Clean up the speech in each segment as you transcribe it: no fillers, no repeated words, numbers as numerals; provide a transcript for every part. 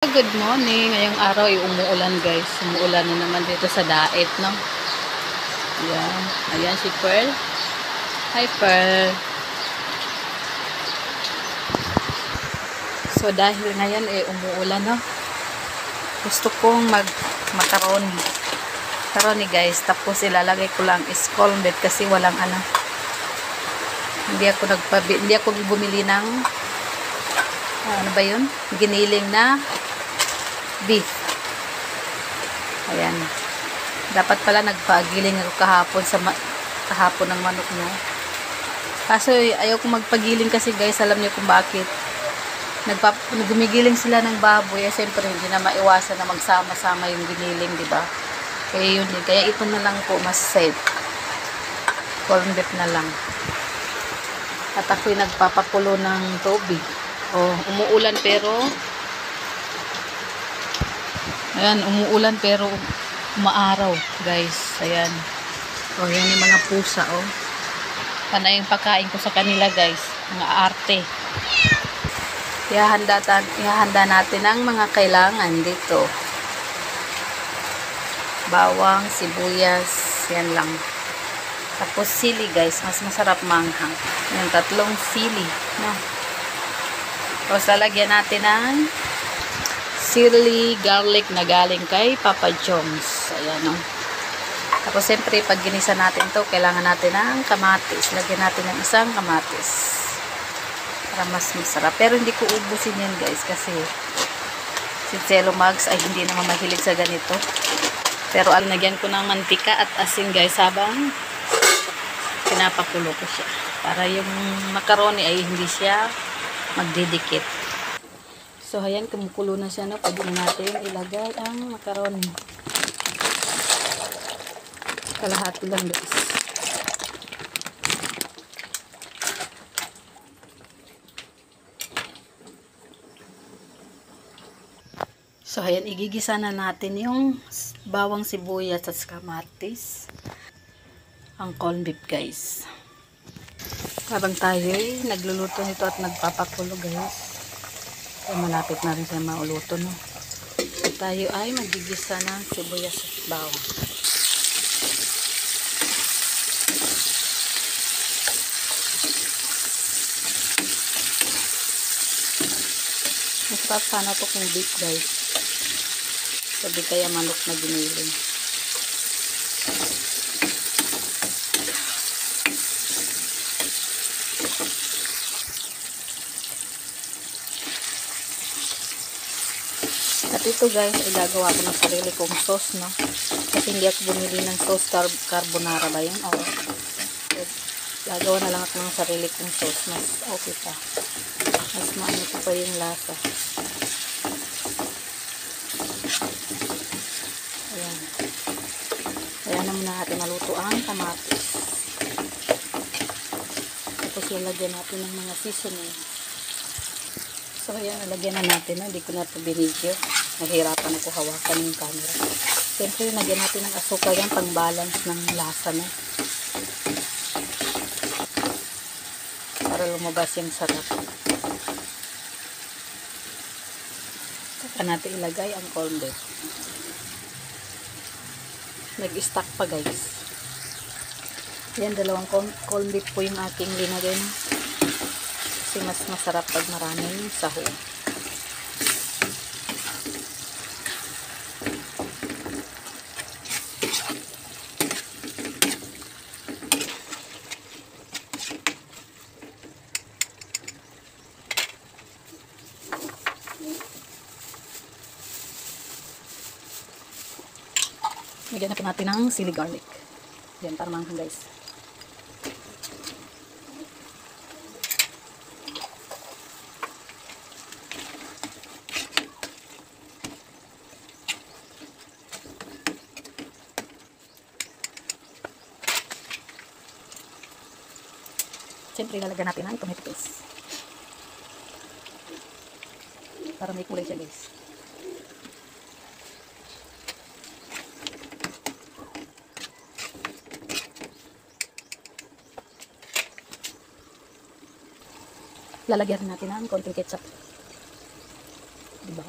Good morning. Ngayong araw ay umuulan guys. Umuulan na naman dito sa Daet, no? Ayan. Ayan si Pearl. Hi Pearl. So dahil ngayon ay umuulan, no? Gusto kong macaroni. Macaroni guys. Tapos ilalagay ko lang is corned beef kasi walang ano. Hindi ako bumili ng ano ba 'yun? Giniling na beef. Ayan. Dapat pala nagpagiling ako kahapon ng manok nyo. Kaso ayaw kong magpagiling kasi guys, alam niyo kung bakit. Gumigiling sila ng baboy, siyempre hindi na maiwasan na magsama-sama yung giniling, di ba? Kaya yun din. Kaya ito na lang po mas safe. Corned beef na lang. At ako'y nagpapakulo ng tubig. Oh, umuulan pero ayan, umuulan pero umaaraw, guys. Ayan. O, yan yung mga pusa, oh. Panay yung pagkain ko sa kanila, guys. Mga arte. Ihahanda natin ang mga kailangan dito. Bawang, sibuyas, yan lang. Tapos sili, guys. Mas masarap manghang. Yung 3 sili, no? Tapos lalagyan natin ng sili garlic na galing kay Papa John's. Ayan, o. Tapos, siyempre, pag ginisa natin to kailangan natin ng kamatis. Lagyan natin ng isang kamatis. Para mas masarap. Pero, hindi ko ubusin yan, guys. Kasi, si Cello Mags ay hindi naman mahilig sa ganito. Pero, alagyan ko ng mantika at asin, guys, habang pinapakulo ko siya. Para yung macaroni ay hindi siya magdidikit. So, ayan, kumukulo na siya, no? Pwede na natin ilagay ang macaroni. Kalahati lang, guys. So, ayan, igigisa na natin yung bawang sibuyas at kamatis. Ang corned beef, guys. Habang tayo nagluluto nito at nagpapakulo, guys. So, malapit na rin siya mauluto, no? At tayo ay magigisa ng sibuyas at bawang. Masarap sana ito kung beef, guys. Sabi kaya manok na giniling. At ito, guys, ay gagawa ko ng sarili kong sauce, no? Kasi hindi ako bumili ng sauce carbonara ba yun? Oo. So, gagawa na lang ako ng sarili kong sauce. Mas okay pa. Mas maano ko pa yung lasa. Ayan. Kaya naman natin maluto ang kamatis. Tapos lalagyan natin ng mga seasoning. So, ayan, nalagyan na natin. No? Hindi ko na ito binidyo. Nahirapan ako hawakan yung camera. Siyempre, lagyan natin ng asukal yan pang balance ng lasa, no? Para lumabas yung sarap. Saka natin ilagay ang corned beef. Nag-stack pa, guys. Yan, 2 corned beef po yung aking linagay, no? Kasi mas masarap pag maraming sahog. Lagyan na po natin ng sili garlic. Yan, para manghang, guys. Siyempre, lalagyan natin ng tomato paste. Para may kulay siya, guys. Lalagyan natin ng konting ketchup. Diba?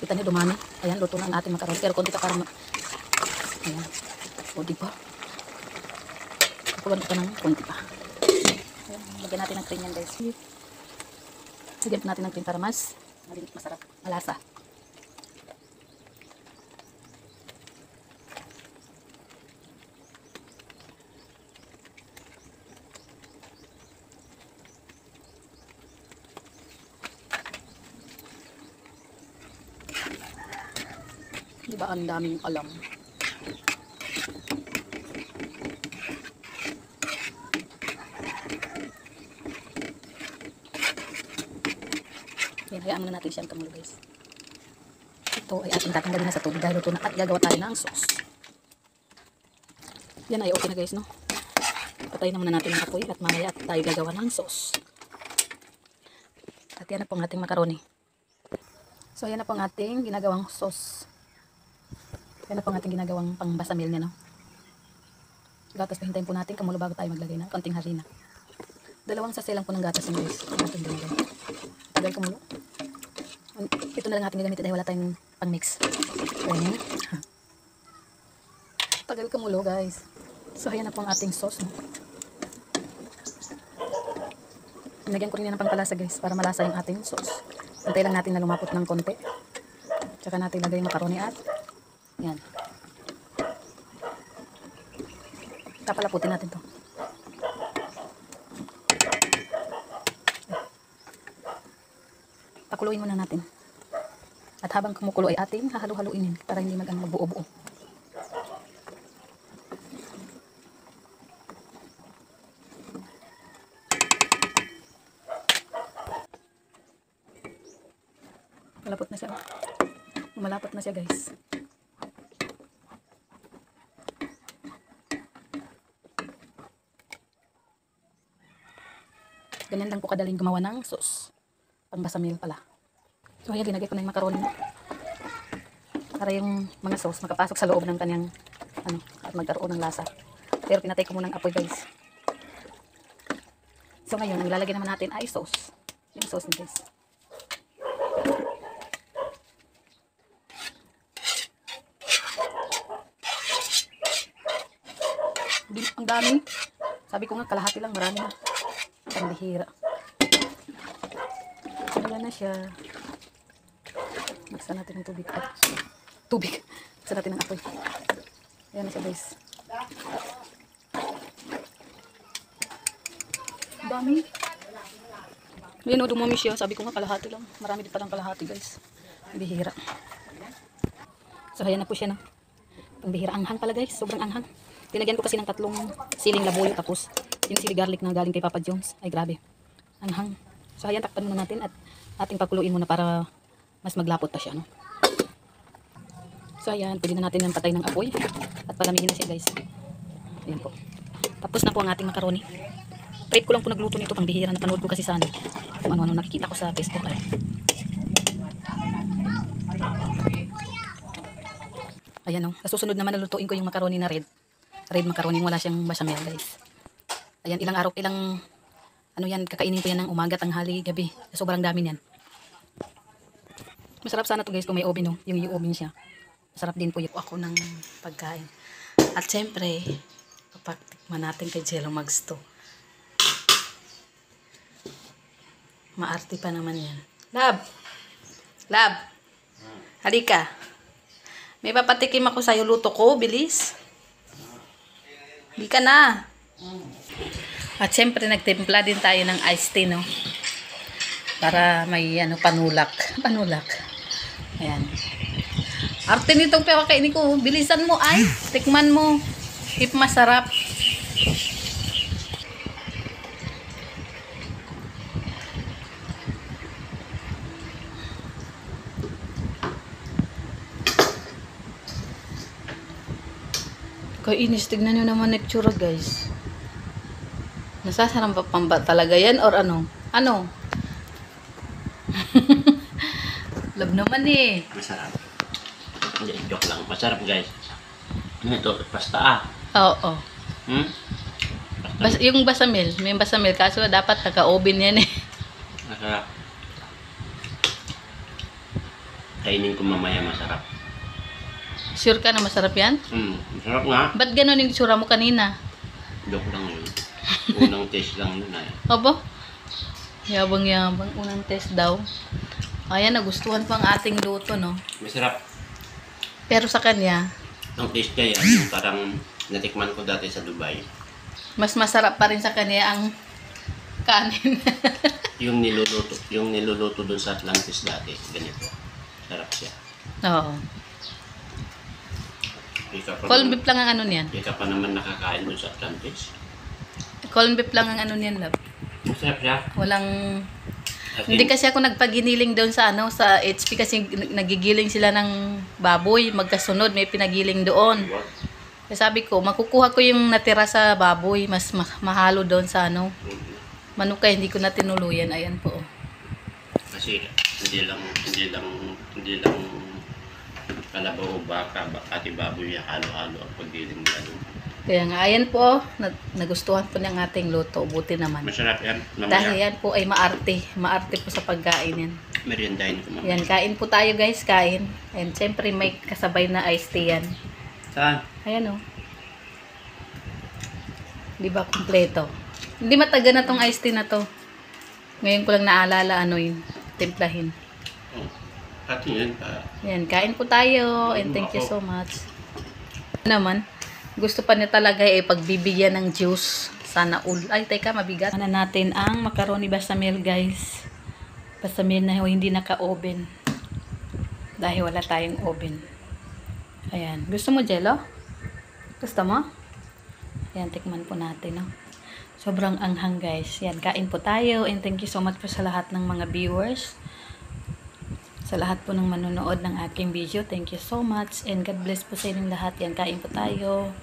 Kita niyo dumami. Ayan, luto na ang ating macaroni. Pero konti pa para ayan. O, diba? Kukulan ko ng konti pa. Ayan, lagyan natin ng cream yan, guys. Lagyan natin ng cream para mas masarap, malasa. Diba ang daming alam. Yan, hayaan muna natin siyang kamulo, guys. Ito ay ating tatanggalin na sa tubig dahil luto na at gagawa tayo ng sauce. Yan ay okay na, guys, no? Patayin na muna natin ang apoy at mamaya at tayo gagawa ng sauce. At yan na po ang ating macaroni. So yan na po ang ating ginagawang sauce. Yan na po ang ating ginagawang pang basamil niya, no? Gatas pa hintayin po natin kamulo bago tayo maglagay ng konting harina. 2 sachet lang po ng gatas yung, guys. Ang ating ginagawa. Tagal kamulo. Ito na lang ating gagamitin dahil wala tayong pang mix. Ayan. Tagal kamulo, guys. So ayan na po ang ating sauce, no? Nilagyan ko rin yan ng pangpalasa, guys, para malasa yung ating sauce. Antay lang natin na lumapot ng konti. Tsaka natin lagay yung macaroni at yan. Kapalaputin natin to. Pakuluin muna natin. At habang kumukulo ay ating hahalu-haluinin para hindi magbuo-buo. Malapot na siya. Malapot na siya, guys. Ganyan lang po kadaling gumawa ng sauce. Pang basamil pala. So ayan, ginagay ko na yung macaroni. Para yung mga sauce makapasok sa loob ng kanyang at magkaroon ng lasa. Pero pinatay ko muna ang apoy, guys. So ngayon, ang ilalagay naman natin ay sauce. Yung sauce ni guys. Ang dami. Sabi ko nga kalahati lang, marami na. Pandihira. Wala na siya. Magsa natin ng tubig. Tubig. Magsa natin ng apoy. Ayan na siya, guys. Dami. Ayan o, dumami siya. Sabi ko nga kalahati lang. Marami din palang kalahati, guys. Bihira. So, ayan na po siya na. Pambihira. Anghang pala, guys. Sobrang anghang. Tinagyan ko kasi ng 3 siling labuyo. Tapos, yung sili garlic na galing kay Papa Jones. Ay, grabe. Anghang. So, ayan, takpan muna natin at ating pakuluin muna para mas maglapot pa siya, no? So, ayan, pwede na natin yung patay ng apoy at palamigin na siya, guys. Ayan po. Tapos na po ang ating macaroni. Trip ko lang po nagluto nito, pang bihira. Napanood ko kasi sana kung ano-ano nakikita ko sa Facebook. Ay. Ayan, no? Sa susunod naman nalutuin ko yung macaroni na red. Red macaroni, wala siyang bechamel, guys. Ayan, ano yan, kakainin ko yan ng umaga, tanghali, gabi. Sobrang dami niyan. Masarap sana to, guys, kung may oven, no? Yung oven siya. Masarap din po yung ako ng pagkain. At syempre, papatikman natin kay Jello Mags to. Maarte pa naman yan. Lab! Lab! Halika. May papatikim ako sa'yo, luto ko, bilis. Halika na. At syempre, nagtimpla din tayo ng iced tea, no? Para may, panulak. Panulak. Ayan. Arte nitong pakainin ko. Bilisan mo, ay. Tikman mo. If masarap. Kainis. Tignan nyo naman nagtsura, guys. Nasasarang pa pamba talaga yan or ano? Ano? Love naman eh. Masarap. Hindi, joke lang. Masarap, guys. Ito, pasta Oo. Pasta. Yung basamil. May basamil. Kaso dapat naka-oven yan eh. Masarap. Kainin ko mamaya masarap. Sure ka na masarap yan? Masarap nga. Ba't ganun yung tsura mo kanina? Joke lang yun. Unang taste lang yun ay. Opo? Yabang-yabang. Unang test daw. Ayan, nagustuhan pa ang ating luto, no? Masarap. Pero sa kanya, Ang taste kaya, yung parang natikman ko dati sa Dubai. mas masarap pa rin sa kanya ang kanin. Yung niluluto dun sa Atlantis dati. Ganito. Sarap siya. Oo. Ika pa, Corned beef lang ang ano niyan. ika pa naman nakakain dun sa Atlantis. Corned beef lang ang ano niyan, love. Masarap siya. Walang... As Hindi in, kasi ako nagpaginiling doon sa ano sa HP kasi nagigiling sila ng baboy magkasunod, may pinagiling doon. what? Kaya sabi ko, makukuha ko yung natira sa baboy, mas mahalo doon sa ano. Manok kaya hindi ko na tinuluyan. Ayan po. Kasi hindi lang kalabaw o baka, ati baboy, halo-halo ang pagdiling nila doon. Kaya nga, ayan po, nagustuhan po ng ating luto. Buti naman. Masarap yan. Dahil Mamaya, yan po ay maarte. Maarte po sa pagkain yan. meriendahin ko mamaya. Yan, kain po tayo guys, kain. And syempre may kasabay na iced tea yan. Saan? Ayan o. Di ba kumpleto? Hindi mataga na tong iced tea na to. Ngayon ko lang naalala ano yun. Timplahin. Oh. Pati yan pa. Yan, kain po tayo. And thank you so much. Naman, gusto pa niya talaga pagbibigyan ng juice. Sana all. Ay, teka, mabigat. Ano natin ang macaroni bechamel guys. Bechamel na hindi naka-oven. Dahil wala tayong oven. Ayan. Gusto mo, Jello? Gusto mo? Ayan, tikman po natin, no? Sobrang anghang, guys. Yan, kain po tayo. And thank you so much po sa lahat ng mga viewers. Sa lahat po ng manonood ng aking video. Thank you so much. And God bless po sa inyong lahat. Yan, kain po tayo.